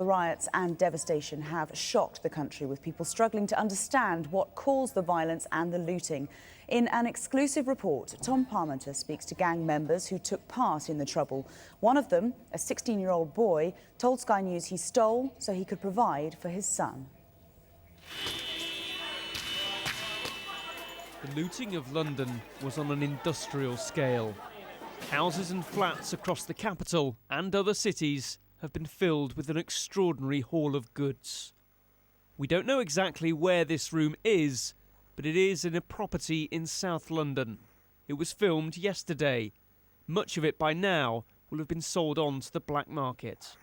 The riots and devastation have shocked the country, with people struggling to understand what caused the violence and the looting. In an exclusive report, Tom Parmenter speaks to gang members who took part in the trouble. One of them, a 16-year-old boy, told Sky News he stole so he could provide for his son. The looting of London was on an industrial scale. Houses and flats across the capital and other cities have been filled with an extraordinary haul of goods. We don't know exactly where this room is, but it is in a property in South London. It was filmed yesterday. Much of it by now will have been sold on to the black market.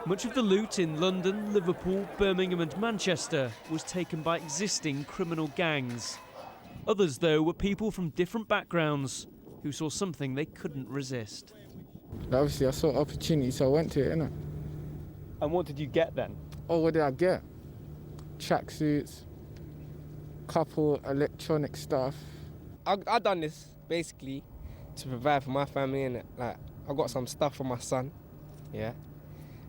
Much of the loot in London, Liverpool, Birmingham and Manchester was taken by existing criminal gangs. Others, though, were people from different backgrounds who saw something they couldn't resist. Obviously, I saw an opportunity, so I went to it, innit? And what did you get then? Oh, what did I get? Tracksuits, couple electronic stuff. I done this basically to provide for my family, innit? Like, I got some stuff for my son, yeah,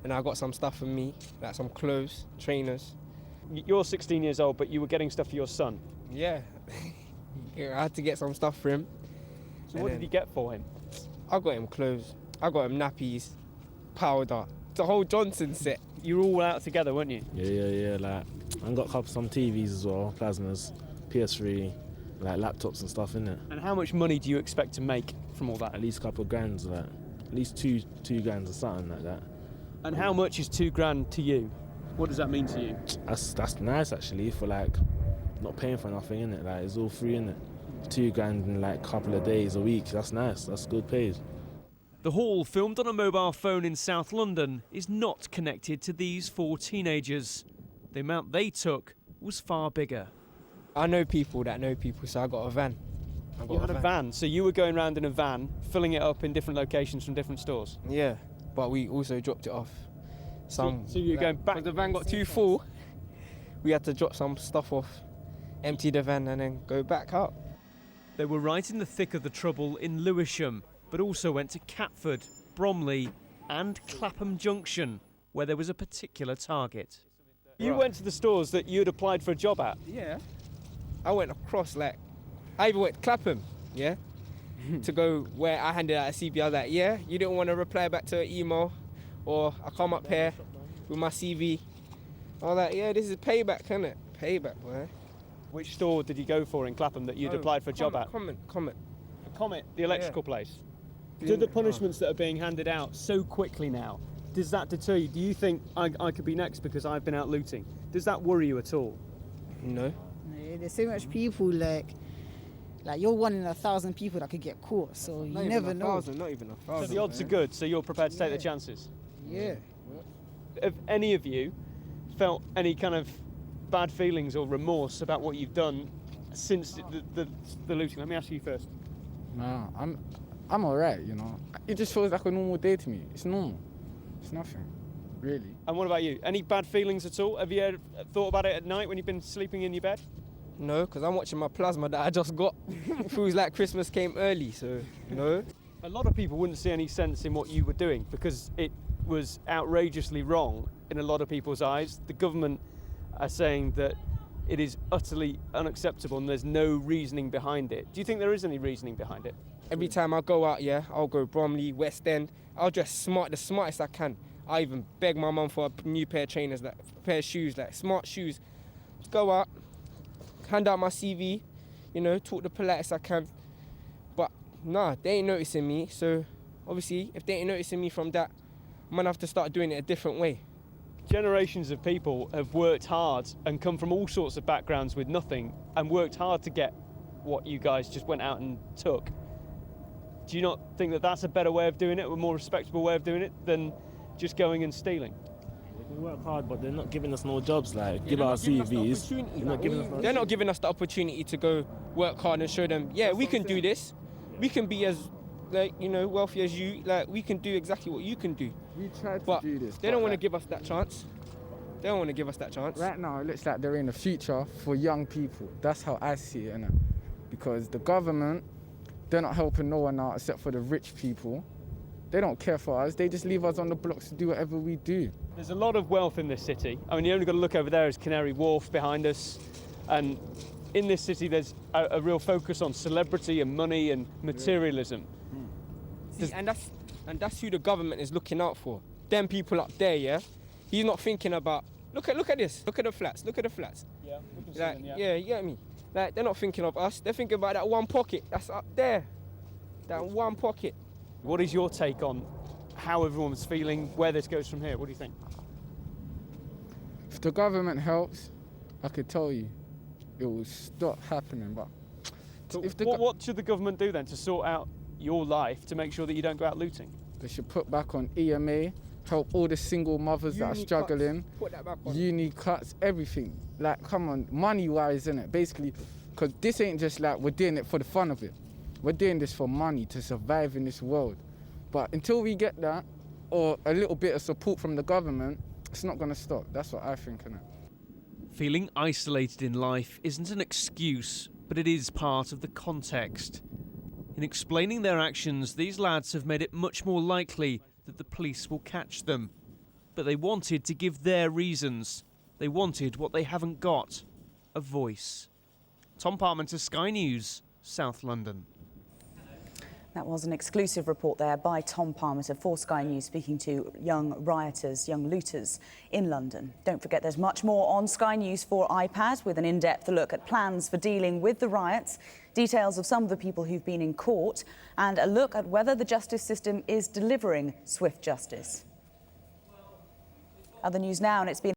and I got some stuff for me, like some clothes, trainers. You're 16 years old, but you were getting stuff for your son. Yeah, I had to get some stuff for him. So what did you get for him? I got him clothes. I got him nappies, powder, the whole Johnson set. You were all out together, weren't you? Yeah. Like, I got some TVs as well, plasmas, PS3, like laptops and stuff, innit? And how much money do you expect to make from all that? At least a couple of grand, like at least two grand or something like that. And how much is £2,000 to you? What does that mean to you? That's nice actually, for like not paying for nothing, innit? Like, it's all free, innit? £2,000 in like a couple of days, a week. That's nice. That's good paid. The haul, filmed on a mobile phone in South London, is not connected to these four teenagers. The amount they took was far bigger. I know people that know people, so I got a van. You had a van, so you were going around in a van, filling it up in different locations from different stores? Yeah, but we also dropped it off. So you're going back? The van got too full. We had to drop some stuff off, empty the van and then go back out. They were right in the thick of the trouble in Lewisham, but also went to Catford, Bromley and Clapham Junction, where there was a particular target. You went to the stores that you had applied for a job at? Yeah. I went across, like, I even went to Clapham, yeah, to go where I handed out a CV. I was like, yeah, you didn't want to reply back to an email, or I come up here with my CV. I was like, yeah, this is payback, isn't it? Payback, boy. Which store did you go for in Clapham that you'd applied for a job at? Comet. Comet, the electrical place. Do the punishments that are being handed out so quickly now, does that deter you? Do you think I could be next because I've been out looting? Does that worry you at all? No. There's so much people, like you're one in 1,000 people that could get caught, so you never know. Not even 1,000. So the odds are good, so you're prepared to take the chances? Yeah. Have any of you felt any kind of bad feelings or remorse about what you've done since the looting? Let me ask you first. Nah, I'm alright, you know. It just feels like a normal day to me. It's normal. It's nothing, really. And what about you? Any bad feelings at all? Have you ever thought about it at night when you've been sleeping in your bed? No, because I'm watching my plasma that I just got. It feels like Christmas came early, so no. A lot of people wouldn't see any sense in what you were doing because it was outrageously wrong in a lot of people's eyes. The government are saying that it is utterly unacceptable and there's no reasoning behind it. Do you think there is any reasoning behind it? Every time I go out, yeah, I'll go Bromley, West End. I'll dress the smartest I can. I even beg my mum for a new pair of trainers, like a pair of shoes, like smart shoes. Just go out, hand out my CV, you know, talk the politest I can. But nah, they ain't noticing me. So obviously, if they ain't noticing me from that, I'm gonna have to start doing it a different way. Generations of people have worked hard and come from all sorts of backgrounds with nothing and worked hard to get what you guys just went out and took. Do you not think that that's a better way of doing it, a more respectable way of doing it than just going and stealing? We work hard, but they're not giving us no jobs. Like, give our CVs. They're not giving us the opportunity to go work hard and show them, yeah, we can do this. We can be as, like, you know, wealthy as you. Like, we can do exactly what you can do. We tried to But do this. they don't want to give us that chance. They don't want to give us that chance. Right now, it looks like they're in the future for young people. That's how I see it, innit? Because the government, they're not helping no one out except for the rich people. They don't care for us. They just leave us on the blocks to do whatever we do. There's a lot of wealth in this city. I mean, you only got to look over there, is Canary Wharf behind us. And in this city, there's a real focus on celebrity and money and materialism. See, and that's who the government is looking out for. Them people up there, yeah? He's not thinking about, look at this, look at the flats. Yeah, we can see Like, them, yeah, you get me? Like, they're not thinking of us, they're thinking about that one pocket that's up there. That one pocket. What is your take on how everyone's feeling, where this goes from here? What do you think? If the government helps, I could tell you, it will stop happening. But So if the what should the government do then to sort out your life, to make sure that you don't go out looting? they should put back on EMA, help all the single mothers that are Uni struggling. cuts, put that back on. Uni cuts, everything. Like, come on, money-wise, innit? Basically, because this ain't just like we're doing it for the fun of it. We're doing this for money, to survive in this world. But until we get that, or a little bit of support from the government, it's not going to stop. That's what I think, innit? Feeling isolated in life isn't an excuse, but it is part of the context. In explaining their actions, these lads have made it much more likely that the police will catch them. But they wanted to give their reasons. They wanted what they haven't got, a voice. Tom Parmenter, Sky News, South London. That was an exclusive report there by Tom Parmenter for Sky News, speaking to young rioters, young looters in London. Don't forget there's much more on Sky News for iPad, with an in-depth look at plans for dealing with the riots, details of some of the people who've been in court, and a look at whether the justice system is delivering swift justice. Other news now, and it's been